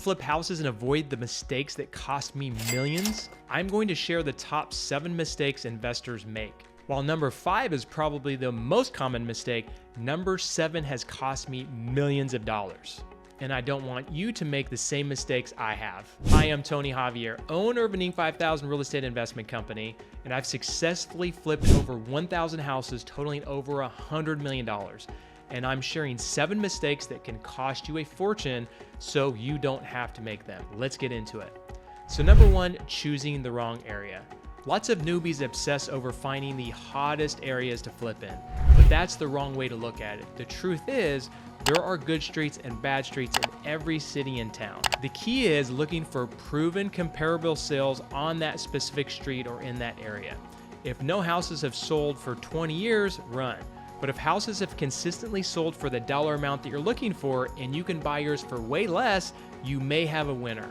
flip houses and avoid the mistakes that cost me millions? I'm going to share the top 7 mistakes investors make. While number 5 is probably the most common mistake, number 7 has cost me millions of dollars. And I don't want you to make the same mistakes I have. Hi, I'm Tony Javier, owner of an Inc. 5000 real estate investment company, and I've successfully flipped over 1,000 houses totaling over $100 million. And I'm sharing 7 mistakes that can cost you a fortune so you don't have to make them. Let's get into it. So number 1, choosing the wrong area. Lots of newbies obsess over finding the hottest areas to flip in, but that's the wrong way to look at it. The truth is, there are good streets and bad streets in every city and town. The key is looking for proven comparable sales on that specific street or in that area. If no houses have sold for 20 years, run. But if houses have consistently sold for the dollar amount that you're looking for and you can buy yours for way less, you may have a winner.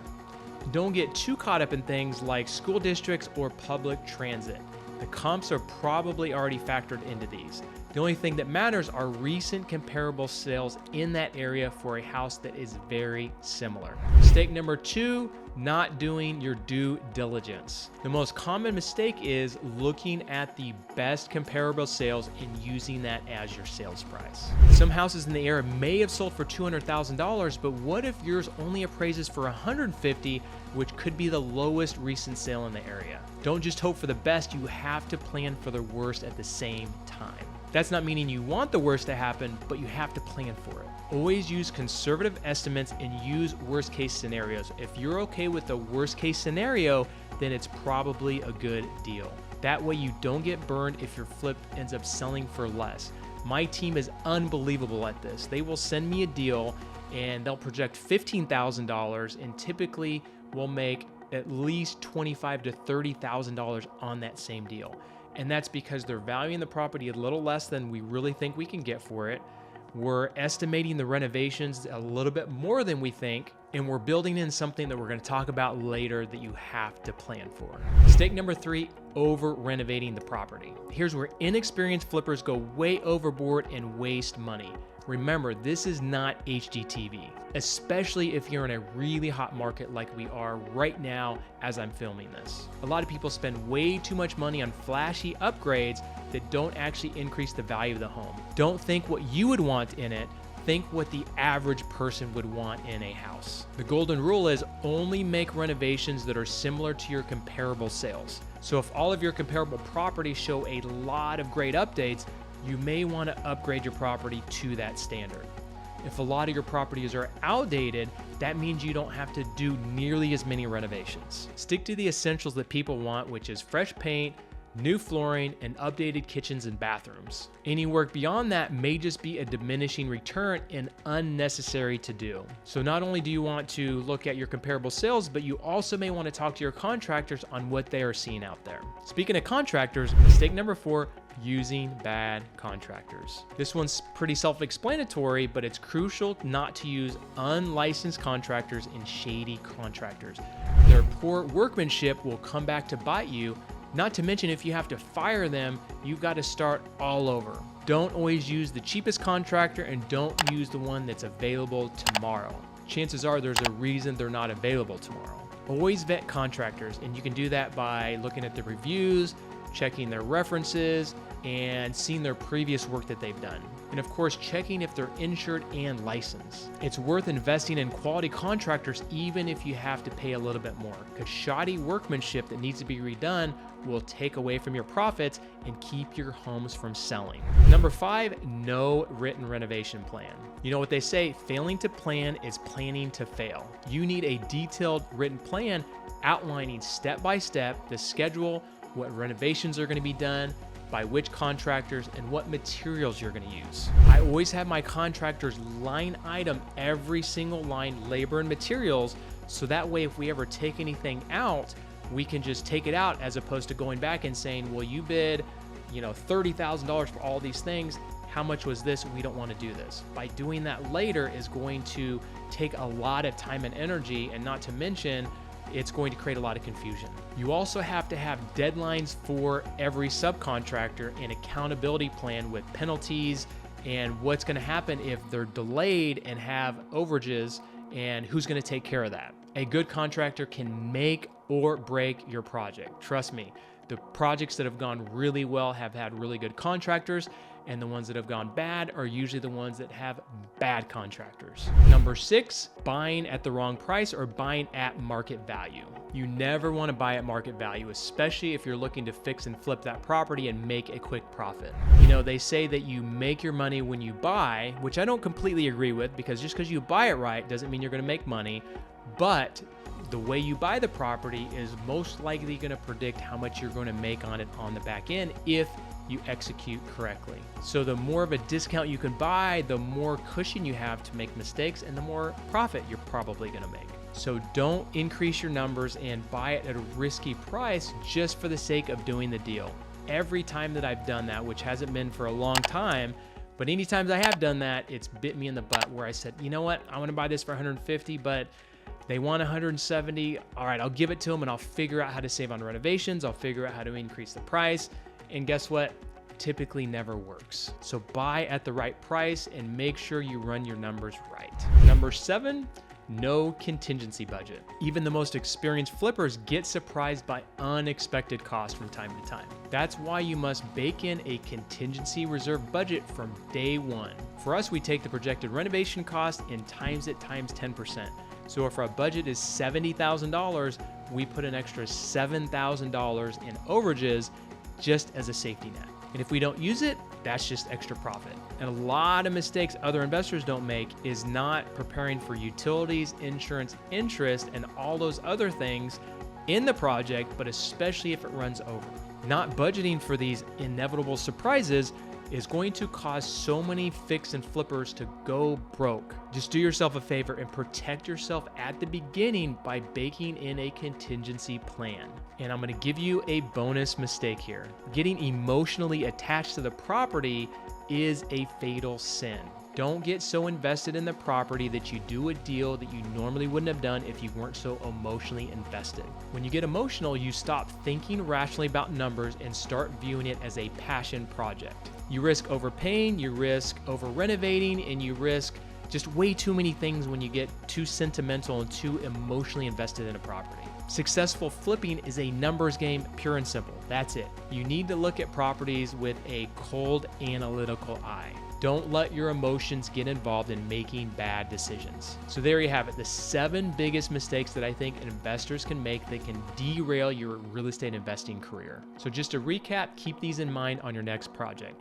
Don't get too caught up in things like school districts or public transit. The comps are probably already factored into these. The only thing that matters are recent comparable sales in that area for a house that is very similar. Mistake number 2, not doing your due diligence. The most common mistake is looking at the best comparable sales and using that as your sales price. Some houses in the area may have sold for $200,000, but what if yours only appraises for $150,000, which could be the lowest recent sale in the area? Don't just hope for the best, you have to plan for the worst at the same time. That's not meaning you want the worst to happen, but you have to plan for it. Always use conservative estimates and use worst case scenarios. If you're okay with the worst case scenario, then it's probably a good deal. That way you don't get burned if your flip ends up selling for less. My team is unbelievable at this. They will send me a deal and they'll project $15,000 and typically will make at least $25,000 to $30,000 on that same deal. And that's because they're valuing the property a little less than we really think we can get for it. We're estimating the renovations a little bit more than we think, and we're building in something that we're going to talk about later that you have to plan for. Mistake number 3, over-renovating the property. Here's where inexperienced flippers go way overboard and waste money. Remember, this is not HGTV, especially if you're in a really hot market like we are right now as I'm filming this. A lot of people spend way too much money on flashy upgrades that don't actually increase the value of the home. Don't think what you would want in it, think what the average person would want in a house. The golden rule is only make renovations that are similar to your comparable sales. So if all of your comparable properties show a lot of great updates, you may want to upgrade your property to that standard. If a lot of your properties are outdated, that means you don't have to do nearly as many renovations. Stick to the essentials that people want, which is fresh paint, new flooring, and updated kitchens and bathrooms. Any work beyond that may just be a diminishing return and unnecessary to do. So not only do you want to look at your comparable sales, but you also may want to talk to your contractors on what they are seeing out there. Speaking of contractors, mistake number 4, using bad contractors. This one's pretty self-explanatory, but it's crucial not to use unlicensed contractors and shady contractors. Their poor workmanship will come back to bite you. Not to mention, if you have to fire them, you've got to start all over. Don't always use the cheapest contractor and don't use the one that's available tomorrow. Chances are there's a reason they're not available tomorrow. Always vet contractors, and you can do that by looking at the reviews, checking their references, and seeing their previous work that they've done. And of course, checking if they're insured and licensed. It's worth investing in quality contractors even if you have to pay a little bit more, because shoddy workmanship that needs to be redone will take away from your profits and keep your homes from selling. Number 5, no written renovation plan. You know what they say, failing to plan is planning to fail. You need a detailed written plan outlining step by step the schedule, what renovations are going to be done, by which contractors, and what materials you're going to use. I always have my contractors line item every single line, labor and materials, so that way if we ever take anything out, we can just take it out as opposed to going back and saying, well, you bid, $30,000 for all these things. How much was this? We don't want to do this. By doing that later is going to take a lot of time and energy, and not to mention, it's going to create a lot of confusion. You also have to have deadlines for every subcontractor, an accountability plan with penalties and what's going to happen if they're delayed and have overages and who's going to take care of that. A good contractor can make or break your project. Trust me, the projects that have gone really well have had really good contractors, and the ones that have gone bad are usually the ones that have bad contractors. Number 6, buying at the wrong price or buying at market value. You never want to buy at market value, especially if you're looking to fix and flip that property and make a quick profit. You know, they say that you make your money when you buy, which I don't completely agree with, because just because you buy it right doesn't mean you're going to make money. But the way you buy the property is most likely going to predict how much you're going to make on it on the back end if you execute correctly. So the more of a discount you can buy, the more cushion you have to make mistakes and the more profit you're probably going to make. So don't increase your numbers and buy it at a risky price just for the sake of doing the deal. Every time that I've done that, which hasn't been for a long time, but any times I have done that, it's bit me in the butt where I said, you know what, I want to buy this for 150, but they want 170. All right, I'll give it to them and I'll figure out how to save on renovations. I'll figure out how to increase the price. And guess what? Typically never works. So buy at the right price and make sure you run your numbers right. Number 7, no contingency budget. Even the most experienced flippers get surprised by unexpected costs from time to time. That's why you must bake in a contingency reserve budget from day one. For us, we take the projected renovation cost and times it times 10%. So if our budget is $70,000, we put an extra $7,000 in overages just as a safety net. And if we don't use it, that's just extra profit. And a lot of mistakes other investors don't make is not preparing for utilities, insurance, interest, and all those other things in the project, but especially if it runs over. Not budgeting for these inevitable surprises is going to cause so many fix and flippers to go broke. Just do yourself a favor and protect yourself at the beginning by baking in a contingency plan. And I'm gonna give you a bonus mistake here. Getting emotionally attached to the property is a fatal sin. Don't get so invested in the property that you do a deal that you normally wouldn't have done if you weren't so emotionally invested. When you get emotional, you stop thinking rationally about numbers and start viewing it as a passion project. You risk overpaying, you risk over-renovating, and you risk just way too many things when you get too sentimental and too emotionally invested in a property. Successful flipping is a numbers game, pure and simple. That's it. You need to look at properties with a cold, analytical eye. Don't let your emotions get involved in making bad decisions. So there you have it, the 7 biggest mistakes that I think investors can make that can derail your real estate investing career. So just to recap, keep these in mind on your next project.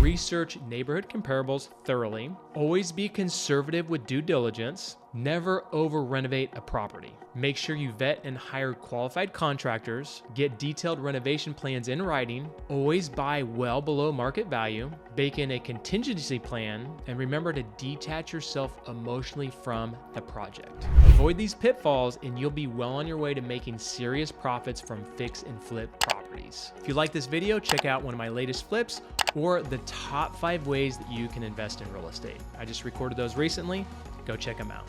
Research neighborhood comparables thoroughly. Always be conservative with due diligence. Never over-renovate a property. Make sure you vet and hire qualified contractors. Get detailed renovation plans in writing. Always buy well below market value. Bake in a contingency plan. And remember to detach yourself emotionally from the project. Avoid these pitfalls and you'll be well on your way to making serious profits from fix and flip properties. If you like this video, check out one of my latest flips or the top 5 ways that you can invest in real estate. I just recorded those recently. Go check them out.